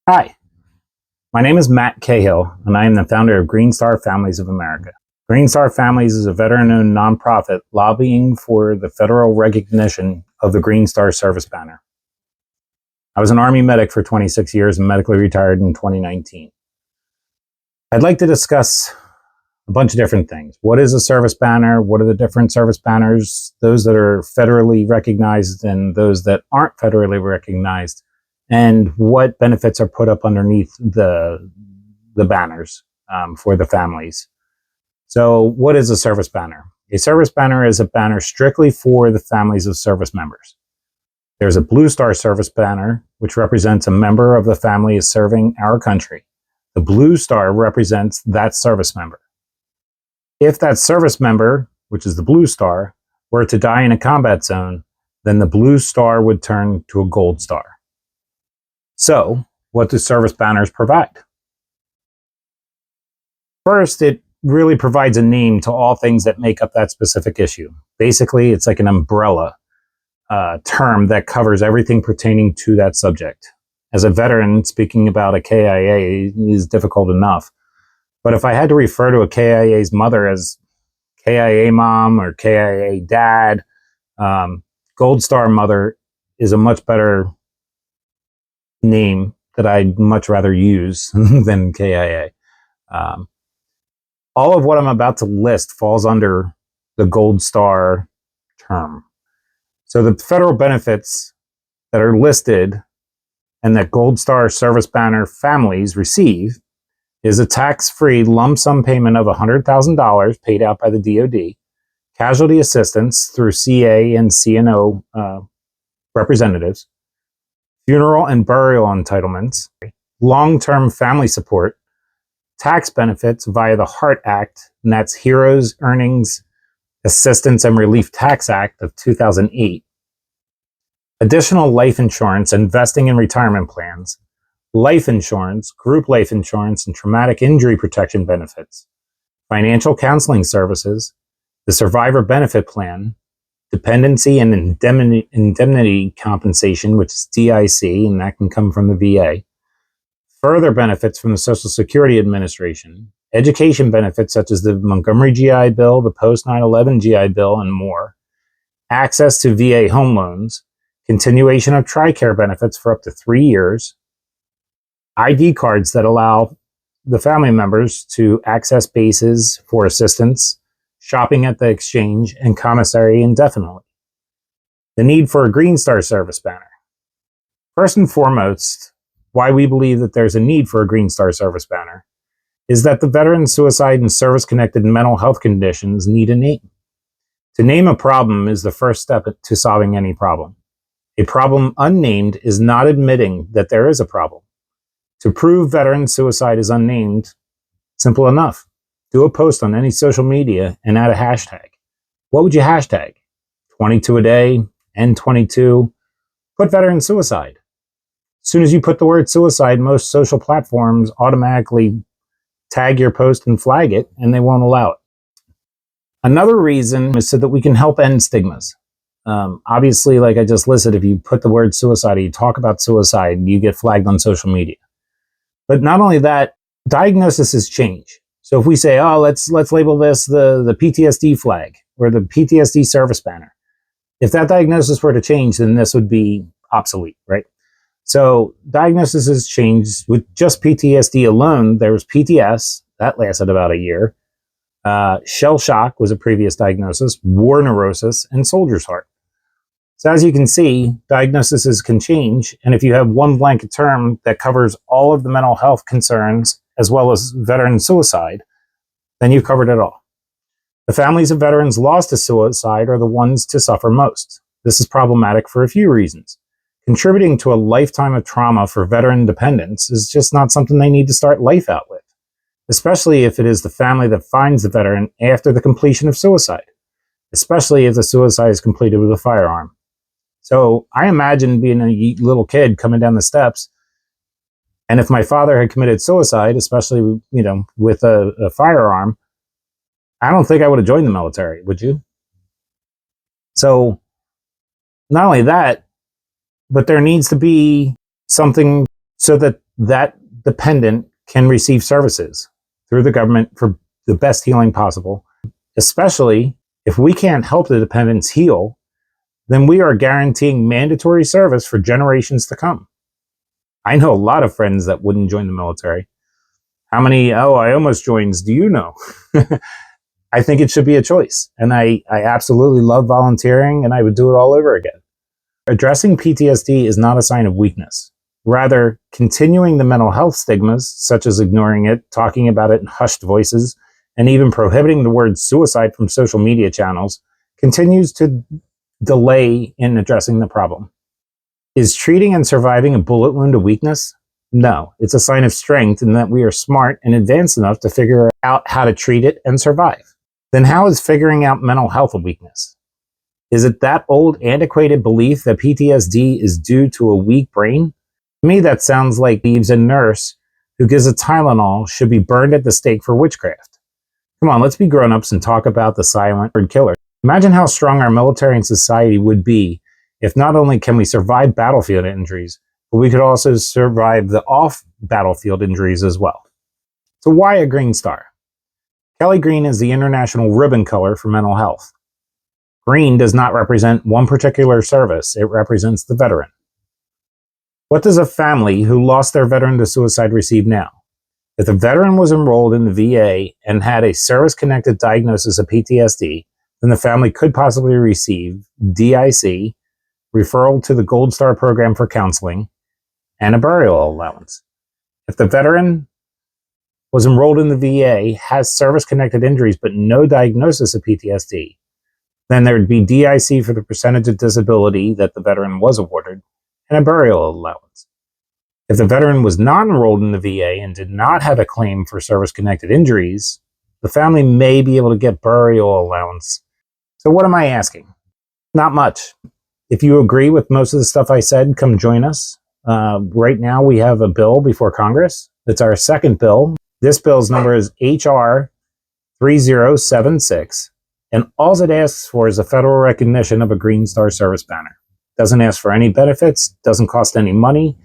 Hi, my name is Matt Cahill, and I am the founder of Green Star Families of America. Green Star Families is a veteran-owned nonprofit lobbying for the federal recognition of the Green Star Service Banner. I was an Army medic for 26 years and medically retired in 2019. I'd like to discuss a bunch of different things. What is a service banner? What are the different service banners? Those that are federally recognized and those that aren't federally recognized, and what benefits are put up underneath the banners for the families. So what is a service banner? A service banner is a banner strictly for the families of service members. There's a Blue Star service banner, which represents a member of the family is serving our country. The Blue Star represents that service member. If that service member, which is the Blue Star, were to die in a combat zone, then the Blue Star would turn to a Gold Star. So, what do service banners provide? First, it really provides a name to all things that make up that specific issue. Basically, it's like an umbrella term that covers everything pertaining to that subject. As a veteran, speaking about a KIA is difficult enough. But if I had to refer to a KIA's mother as KIA mom or KIA dad, Gold Star mother is a much better name that I'd much rather use than KIA. All of what I'm about to list falls under the Gold Star term. So the federal benefits that are listed and that Gold Star service banner families receive is a tax-free lump sum payment of $100,000 paid out by the DoD, casualty assistance through CA and CNO representatives, funeral and burial entitlements, long-term family support, tax benefits via the HEART Act, and that's Heroes Earnings Assistance and Relief Tax Act of 2008, additional life insurance, investing in retirement plans, life insurance, group life insurance, and traumatic injury protection benefits, financial counseling services, the survivor benefit plan, dependency and indemnity compensation, which is DIC, and that can come from the VA, further benefits from the Social Security Administration, education benefits such as the Montgomery GI Bill, the post 9/11 GI Bill, and more, access to VA home loans, continuation of TRICARE benefits for up to 3 years, ID cards that allow the family members to access bases for assistance, shopping at the exchange, and commissary indefinitely. The need for a Green Star service banner. First and foremost, why we believe that there's a need for a Green Star service banner is that the veteran suicide and service-connected mental health conditions need a name. To name a problem is the first step to solving any problem. A problem unnamed is not admitting that there is a problem. To prove veteran suicide is unnamed, simple enough. Do a post on any social media and add a hashtag. What would you hashtag? 22 a day, N22, put veteran suicide. As soon as you put the word suicide, most social platforms automatically tag your post and flag it, and they won't allow it. Another reason is so that we can help end stigmas. Obviously, like I just listed, if you put the word suicide, or you talk about suicide, you get flagged on social media. But not only that, diagnoses change. So if we say, oh, let's label this the PTSD flag or the PTSD service banner. If that diagnosis were to change, then this would be obsolete, right? So diagnosis has changed. With just PTSD alone, there was PTS, that lasted about a year. Shell shock was a previous diagnosis, war neurosis, and soldier's heart. So as you can see, diagnoses can change, and if you have one blanket term that covers all of the mental health concerns as well as veteran suicide, then you've covered it all. The families of veterans lost to suicide are the ones to suffer most. This is problematic for a few reasons. Contributing to a lifetime of trauma for veteran dependents is just not something they need to start life out with, especially if it is the family that finds the veteran after the completion of suicide, especially if the suicide is completed with a firearm. So I imagine being a little kid coming down the steps, and if my father had committed suicide, especially with a firearm, I don't think I would have joined the military, would you? So not only that, but there needs to be something so that that dependent can receive services through the government for the best healing possible, especially if we can't help the dependents heal, then we are guaranteeing mandatory service for generations to come. I know a lot of friends that wouldn't join the military. How many, oh, I almost joins, do you know? I think it should be a choice. And I absolutely love volunteering, and I would do it all over again. Addressing PTSD is not a sign of weakness. Rather, continuing the mental health stigmas, such as ignoring it, talking about it in hushed voices, and even prohibiting the word suicide from social media channels, continues to delay in addressing the problem. Is treating and surviving a bullet wound a weakness? No, it's a sign of strength in that we are smart and advanced enough to figure out how to treat it and survive. Then how is figuring out mental health a weakness? Is it that old, antiquated belief that PTSD is due to a weak brain? To me, that sounds like believes a nurse who gives a Tylenol should be burned at the stake for witchcraft. Come on, let's be grown-ups and talk about the silent killer. Imagine how strong our military and society would be if not only can we survive battlefield injuries, but we could also survive the off-battlefield injuries as well. So why a green star? Kelly green is the international ribbon color for mental health. Green does not represent one particular service, it represents the veteran. What does a family who lost their veteran to suicide receive now? If the veteran was enrolled in the VA and had a service-connected diagnosis of PTSD, then the family could possibly receive DIC, referral to the Gold Star program for counseling, and a burial allowance. If the veteran was enrolled in the VA, has service-connected injuries, but no diagnosis of PTSD, then there would be DIC for the percentage of disability that the veteran was awarded, and a burial allowance. If the veteran was not enrolled in the VA and did not have a claim for service-connected injuries, the family may be able to get burial allowance. So what am I asking? Not much. If you agree with most of the stuff I said, come join us. Right now we have a bill before Congress. It's our second bill. This bill's number is HR 3076. And all it asks for is a federal recognition of a Green Star Service Banner. Doesn't ask for any benefits, doesn't cost any money.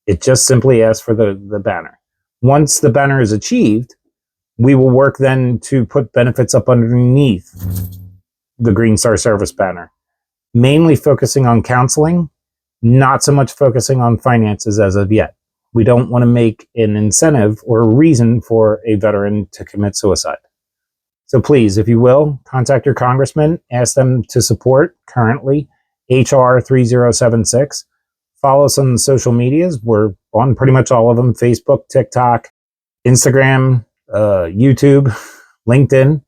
It just simply asks for the banner. Once the banner is achieved, we will work then to put benefits up underneath the Green Star Service Banner, mainly focusing on counseling, not so much focusing on finances as of yet. We don't want to make an incentive or a reason for a veteran to commit suicide. So please, if you will, contact your congressman, ask them to support currently HR 3076. Follow us on the social medias. We're on pretty much all of them: Facebook, TikTok, Instagram, YouTube, LinkedIn,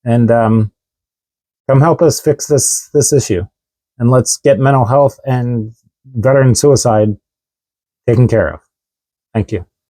and come help us fix this issue. And let's get mental health and veteran suicide taken care of. Thank you.